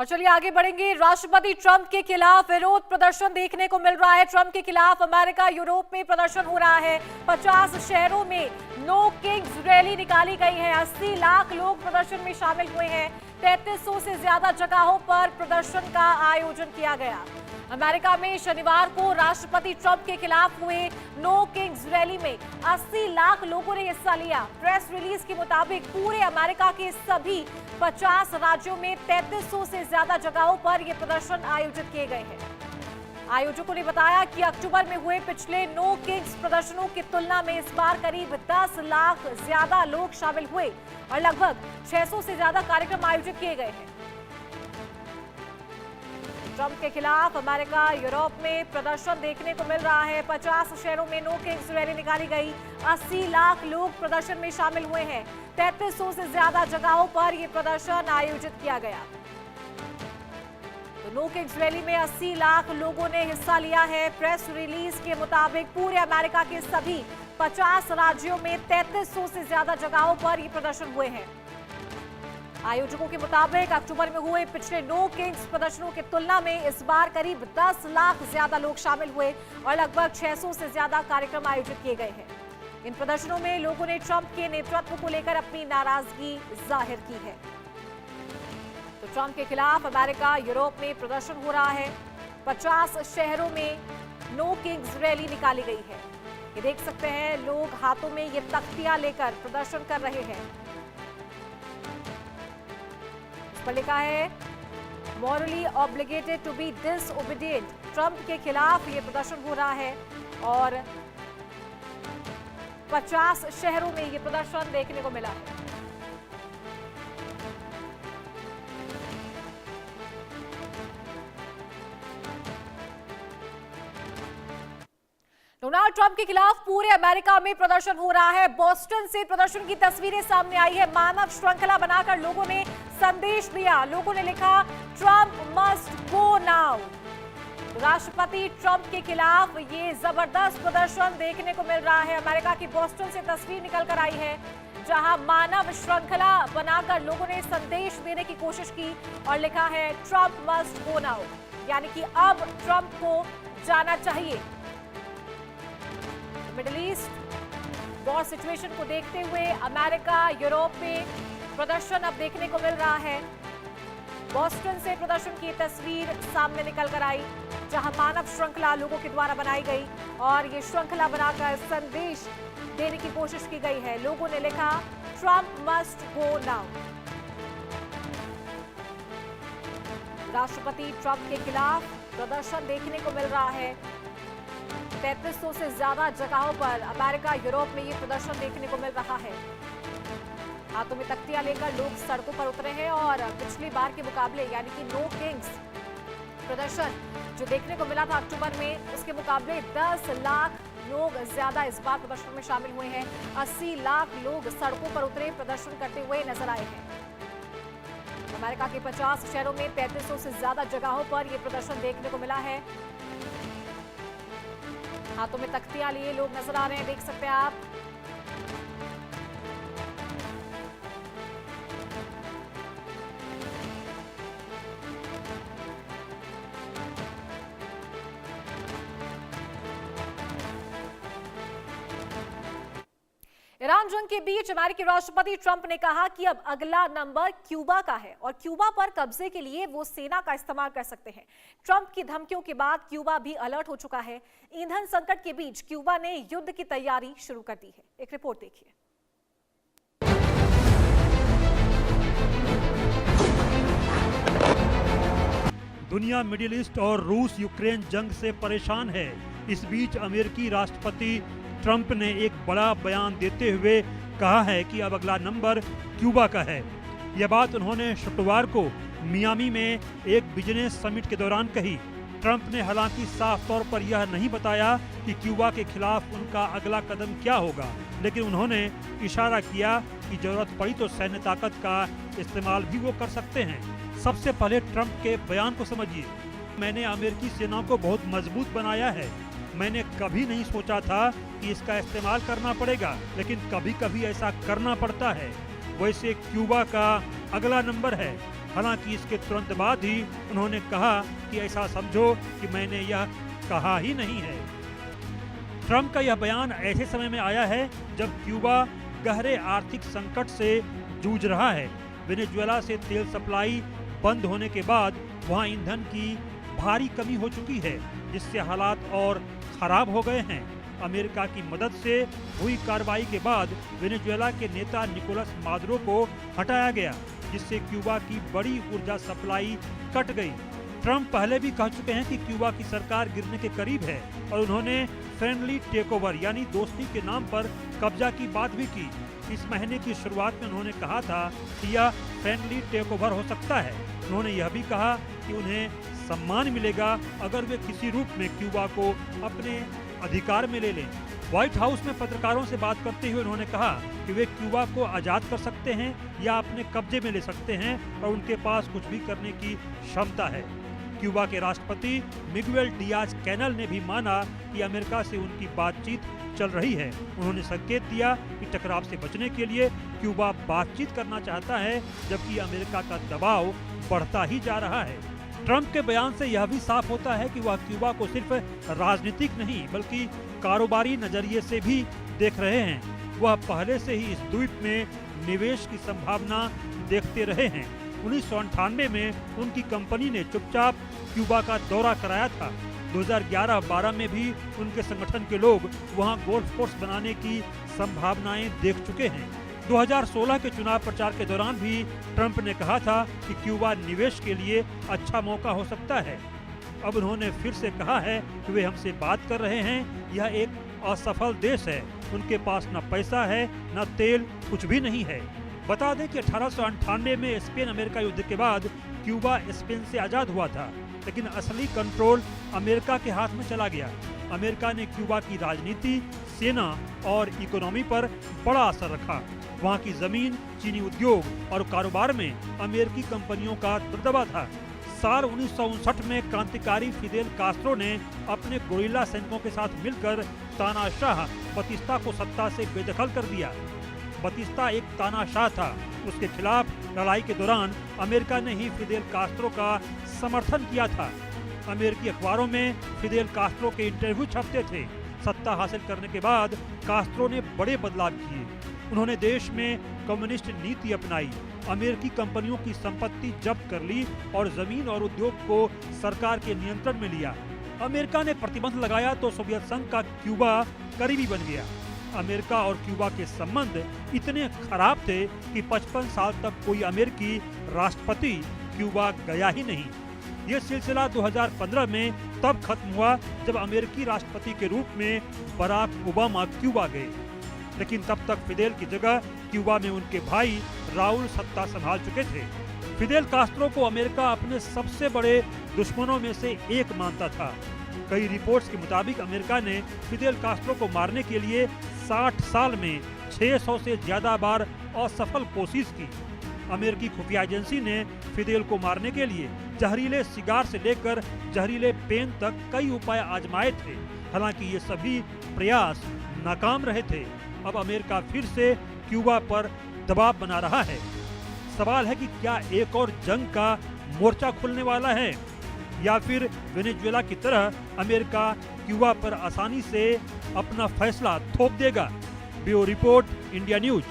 और चलिए आगे बढ़ेंगे। राष्ट्रपति ट्रंप के खिलाफ विरोध प्रदर्शन देखने को मिल रहा है। ट्रंप के खिलाफ अमेरिका, यूरोप में प्रदर्शन हो रहा है। 50 शहरों में नो किंग्स रैली निकाली गई है। 80 लाख लोग प्रदर्शन में शामिल हुए हैं। 3300 से ज्यादा जगहों पर प्रदर्शन का आयोजन किया गया। अमेरिका में शनिवार को राष्ट्रपति ट्रंप के खिलाफ हुए नो किंग्स रैली में 80 लाख लोगों ने हिस्सा लिया। प्रेस रिलीज के मुताबिक पूरे अमेरिका के सभी 50 राज्यों में 3300 से ज्यादा जगहों पर यह प्रदर्शन आयोजित किए गए हैं। आयोजकों ने बताया कि अक्टूबर में हुए पिछले नो किंग्स प्रदर्शनों की तुलना में इस बार करीब 10 लाख ज्यादा लोग शामिल हुए और लगभग 600 से ज्यादा कार्यक्रम आयोजित किए गए हैं। ट्रंप के खिलाफ अमेरिका, यूरोप में प्रदर्शन देखने को मिल रहा है। 50 शहरों में नो किंग्स रैली निकाली गई। 80 लाख लोग प्रदर्शन में शामिल हुए हैं। 3300 से ज्यादा जगहों पर यह प्रदर्शन आयोजित किया गया। तो नो किंग्स रैली में 80 लाख लोगों ने हिस्सा लिया है। प्रेस रिलीज के मुताबिक पूरे अमेरिका के सभी 50 राज्यों में 3300 से ज्यादा जगहों पर यह प्रदर्शन हुए हैं। आयोजकों के मुताबिक अक्टूबर में हुए पिछले नो किंग्स प्रदर्शनों की तुलना में इस बार करीब 10 लाख ज्यादा लोग शामिल हुए और लगभग 600 से ज्यादा कार्यक्रम आयोजित किए गए हैं। इन प्रदर्शनों में लोगों ने ट्रंप के नेतृत्व को लेकर अपनी नाराजगी जाहिर की है। तो ट्रंप के खिलाफ अमेरिका, यूरोप में प्रदर्शन हो रहा है। 50 शहरों में नो किंग्स रैली निकाली गई है। ये देख सकते हैं, लोग हाथों में ये तख्तियां लेकर प्रदर्शन कर रहे हैं। पर लिखा है morally obligated to be disobedient. Trump के खिलाफ यह प्रदर्शन हो रहा है और 50 शहरों में यह प्रदर्शन देखने को मिला है। डोनाल्ड ट्रंप के खिलाफ पूरे अमेरिका में प्रदर्शन हो रहा है। बोस्टन से प्रदर्शन की तस्वीरें सामने आई है। मानव श्रृंखला बनाकर लोगों ने संदेश दिया। लोगों ने लिखा ट्रंप मस्ट गो नाउ। राष्ट्रपति ट्रंप के खिलाफ ये जबरदस्त प्रदर्शन देखने को मिल रहा है। अमेरिका की बोस्टन से तस्वीर निकल कर आई है, जहां मानव श्रृंखला बनाकर लोगों ने संदेश देने की कोशिश की और लिखा है ट्रंप मस्ट गो नाउ, यानी कि अब ट्रंप को जाना चाहिए। मिडिल ईस्ट वॉर सिचुएशन को देखते हुए अमेरिका, यूरोप में प्रदर्शन अब देखने को मिल रहा है। बोस्टन से प्रदर्शन की तस्वीर सामने निकल कर आई, जहां मानव श्रृंखला लोगों के द्वारा बनाई गई और ये श्रृंखला बनाकर संदेश देने की कोशिश की गई है। लोगों ने लिखा ट्रंप मस्ट गो नाउ। राष्ट्रपति ट्रंप के खिलाफ प्रदर्शन देखने को मिल रहा है। 3300 से ज्यादा जगहों पर अमेरिका, यूरोप में ये प्रदर्शन देखने को मिल रहा है। हाथों में तख्तियां लेकर लोग सड़कों पर उतरे हैं और पिछली बार के मुकाबले, यानी कि नो किंग्स प्रदर्शन जो देखने को मिला था अक्टूबर में, उसके मुकाबले 10 लाख लोग ज्यादा इस बार प्रदर्शन में शामिल हुए हैं। 80 लाख लोग सड़कों पर उतरे प्रदर्शन करते हुए नजर आए हैं। अमेरिका के 50 शहरों में 3300 से ज्यादा जगहों पर यह प्रदर्शन देखने को मिला है। हाथों में तख्तियां लिए लोग नजर आ रहे हैं, देख सकते हैं आप। ईरान जंग के बीच अमेरिकी राष्ट्रपति ट्रंप ने कहा कि अब अगला नंबर क्यूबा का है और क्यूबा पर कब्जे के लिए वो सेना का इस्तेमाल कर सकते हैं। ट्रंप की धमकियों के बाद क्यूबा भी अलर्ट हो चुका है। ईंधन संकट के बीच क्यूबा ने युद्ध की तैयारी शुरू कर दी है। एक रिपोर्ट देखिए। दुनिया मिडिल ईस्ट और रूस यूक्रेन जंग से परेशान है। इस बीच अमेरिकी राष्ट्रपति ट्रंप ने एक बड़ा बयान देते हुए कहा है कि अब अगला नंबर क्यूबा का है। यह बात उन्होंने शुक्रवार को मियामी में एक बिजनेस समिट के दौरान कही। ट्रंप ने हालांकि साफ तौर पर यह नहीं बताया कि क्यूबा के खिलाफ उनका अगला कदम क्या होगा, लेकिन उन्होंने इशारा किया कि जरूरत पड़ी तो सैन्य ताकत का इस्तेमाल भी वो कर सकते हैं। सबसे पहले ट्रंप के बयान को समझिए। मैंने अमेरिकी सेना को बहुत मजबूत बनाया है। मैंने कभी नहीं सोचा था कि इसका इस्तेमाल करना पड़ेगा, लेकिन कभी कभी ऐसा करना पड़ता है। वैसे क्यूबा का अगला नंबर है। हालांकि इसके तुरंत बाद ही उन्होंने कहा कि ऐसा समझो कि मैंने यह कहा ही नहीं है। ट्रंप का यह बयान ऐसे समय में आया है जब क्यूबा गहरे आर्थिक संकट से जूझ रहा है। वेनेजुएला से तेल सप्लाई बंद होने के बाद वहां ईंधन की भारी कमी हो चुकी है, जिससे हालात और खराब हो गए हैं। अमेरिका की मदद से हुई कार्रवाई के बाद वेनेजुएला के नेता निकोलस मादुरो को हटाया गया, जिससे क्यूबा की बड़ी ऊर्जा सप्लाई कट गई। ट्रंप पहले भी कह चुके हैं कि क्यूबा की सरकार गिरने के करीब है और उन्होंने फ्रेंडली टेकओवर यानी दोस्ती के नाम पर कब्जा की बात भी की। इस महीने की शुरुआत में उन्होंने कहा था कि यह फ्रेंडली टेकओवर हो सकता है। उन्होंने यह भी कहा कि उन्हें सम्मान मिलेगा अगर वे किसी रूप में क्यूबा को अपने अधिकार में ले लें। व्हाइट हाउस में पत्रकारों से बात करते हुए उन्होंने कहा कि वे क्यूबा को आज़ाद कर सकते हैं या अपने कब्जे में ले सकते हैं और उनके पास कुछ भी करने की क्षमता है। क्यूबा के राष्ट्रपति मिगुएल डियाज कैनल ने भी माना कि अमेरिका से उनकी बातचीत चल रही है। उन्होंने संकेत दिया कि टकराव से बचने के लिए क्यूबा बातचीत करना चाहता है, जबकि अमेरिका का दबाव बढ़ता ही जा रहा है। ट्रंप के बयान से यह भी साफ होता है कि वह क्यूबा को सिर्फ राजनीतिक नहीं बल्कि कारोबारी नजरिए से भी देख रहे हैं। वह पहले से ही इस द्वीप में निवेश की संभावना देखते रहे हैं। 1998 में उनकी कंपनी ने चुपचाप क्यूबा का दौरा कराया था। 2011-12 में भी उनके संगठन के लोग वहां गोल्फ कोर्स बनाने की संभावनाएं देख चुके हैं। 2016 के चुनाव प्रचार के दौरान भी ट्रंप ने कहा था कि क्यूबा निवेश के लिए अच्छा मौका हो सकता है। अब उन्होंने फिर से कहा है कि वे हमसे बात कर रहे हैं। यह एक असफल देश है, उनके पास न पैसा है न तेल, कुछ भी नहीं है। बता दें कि 1898 में स्पेन अमेरिका युद्ध के बाद क्यूबा स्पेन से आज़ाद हुआ था, लेकिन असली कंट्रोल अमेरिका के हाथ में चला गया। अमेरिका ने क्यूबा की राजनीति, सेना और इकोनॉमी पर बड़ा असर रखा। वहाँ की जमीन, चीनी उद्योग और कारोबार में अमेरिकी कंपनियों का दबदबा था। साल 1959 में क्रांतिकारी फिदेल कास्ट्रो ने अपने गोरिल्ला सैनिकों के साथ मिलकर तानाशाह बतिस्ता को सत्ता से बेदखल कर दिया। बतिस्ता एक तानाशाह था। उसके खिलाफ लड़ाई के दौरान अमेरिका ने ही फिदेल कास्ट्रो का समर्थन किया था। अमेरिकी अखबारों में फिदेल कास्ट्रो के इंटरव्यू छपते थे। सत्ता हासिल करने के बाद कास्ट्रो ने बड़े बदलाव किए। उन्होंने देश में कम्युनिस्ट नीति अपनाई, अमेरिकी कंपनियों की संपत्ति जब्त कर ली और जमीन और उद्योग को सरकार के नियंत्रण में लिया। अमेरिका ने प्रतिबंध लगाया तो सोवियत संघ का क्यूबा करीबी बन गया। अमेरिका और क्यूबा के संबंध इतने खराब थे कि 55 साल तक कोई अमेरिकी राष्ट्रपति क्यूबा गया ही नहीं। ये सिलसिला 2015 में तब खत्म हुआ जब अमेरिकी राष्ट्रपति के रूप में बराक ओबामा क्यूबा गए, लेकिन तब तक फिदेल की जगह क्यूबा में उनके भाई राउल सत्ता संभाल चुके थे। फिदेल कास्ट्रो को अमेरिका अपने सबसे बड़े दुश्मनों में से एक मानता था। कई रिपोर्ट्स के मुताबिक अमेरिका ने फिदेल कास्ट्रो को मारने के लिए 60 साल में 600 से ज्यादा बार असफल कोशिश की। अमेरिकी खुफिया एजेंसी ने फिदेल को मारने के लिए जहरीले सिगार से लेकर जहरीले पेन तक कई उपाय आजमाए थे। हालांकि ये सभी प्रयास नाकाम रहे थे। अब अमेरिका फिर से क्यूबा पर दबाव बना रहा है। सवाल है कि क्या एक और जंग का मोर्चा खुलने वाला है या फिर वेनेजुएला की तरह अमेरिका क्यूबा पर आसानी से अपना फैसला थोप देगा। Bureau report, India news.